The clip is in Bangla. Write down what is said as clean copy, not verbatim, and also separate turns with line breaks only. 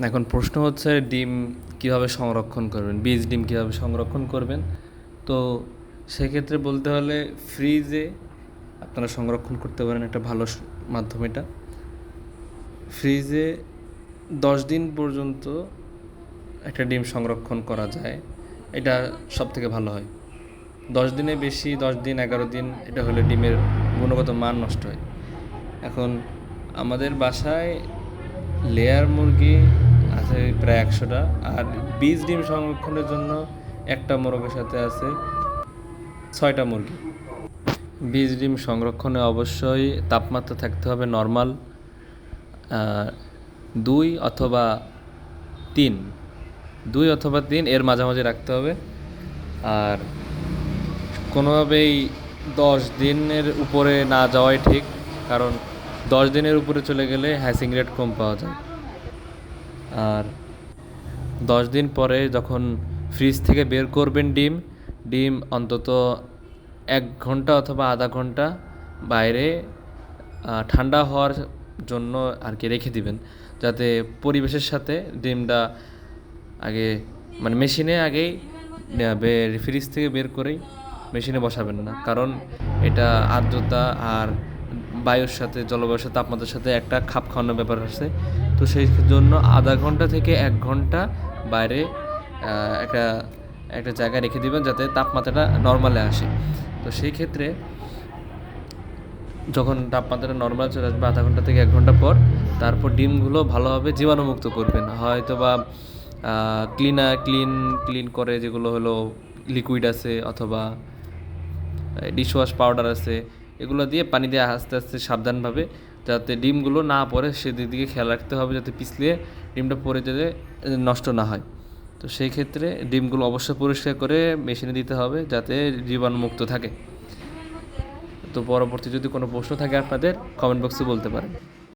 এখন প্রশ্ন হচ্ছে ডিম কিভাবে সংরক্ষণ করবেন, বীজ ডিম কিভাবে সংরক্ষণ করবেন। তো সেক্ষেত্রে বলতে হলে ফ্রিজে আপনারা সংরক্ষণ করতে পারেন, একটা ভালো মাধ্যম এটা। ফ্রিজে 10 দিন পর্যন্ত একটা ডিম সংরক্ষণ করা যায়, এটা সব থেকে ভালো হয়। 10 দিনে বেশি, 10 দিন 11 দিন এটা হলে ডিমের গুণগত মান নষ্ট হয়। এখন আমাদের বাসায় লেয়ার মুরগি আছে প্রায় 100টা, আর বীজ ডিম সংরক্ষণের জন্য একটা মোরগের সাথে আছে 6টা মুরগি। বীজ ডিম সংরক্ষণে অবশ্যই তাপমাত্রা থাকতে হবে নর্মাল 2 অথবা 3, 2 অথবা 3 এর মাঝামাঝি রাখতে হবে। আর কোনোভাবেই 10 দিনের উপরে না যাওয়াই ঠিক, কারণ 10 দিনের উপরে চলে গেলে হ্যাসিং রেট কম পাওয়া যায়। আর 10 দিন পরে যখন ফ্রিজ থেকে বের করবেন ডিম, ডিম অন্তত 1 ঘন্টা অথবা আধা ঘন্টা বাইরে ঠান্ডা হওয়ার জন্য আর কি রেখে দিবেন, যাতে পরিবেশের সাথে ডিমটা আগে মানে মেশিনে আগেই ফ্রিজ থেকে বের করেই মেশিনে বসাবেন না, কারণ এটা আর্দ্রতা আর বায়ুর সাথে, জলবায়ুর সাথে, তাপমাত্রার সাথে একটা খাপ খাওয়ানোর ব্যাপার আছে। তো সেই জন্য আধা ঘন্টা থেকে 1 ঘন্টা বাইরে একটা একটা জায়গায় রেখে দিবেন, যাতে তাপমাত্রাটা নর্মালে আসে। তো সেই ক্ষেত্রে যখন তাপমাত্রাটা নর্মাল চলে আসবে আধা ঘন্টা থেকে 1 ঘন্টা পর, তারপর ডিমগুলো ভালোভাবে জীবাণুমুক্ত করবেন, হয়তো বা ক্লিন করে, যেগুলো হলো লিকুইড আছে অথবা ডিশওয়াশ পাউডার আছে, এগুলো দিয়ে পানি দিয়ে আস্তে আস্তে সাবধানভাবে, যাতে ডিমগুলো না পড়ে সেদিকে খেয়াল রাখতে হবে, যাতে পিছলিয়ে ডিমটা পড়ে যেতে নষ্ট না হয়। তো সেই ক্ষেত্রে ডিমগুলো অবশ্যই পরিষ্কার করে মেশিনে দিতে হবে, যাতে জীবাণুমুক্ত থাকে। তো পরবর্তী যদি কোনো প্রশ্ন থাকে আপনাদের, কমেন্ট বক্সে বলতে পারেন।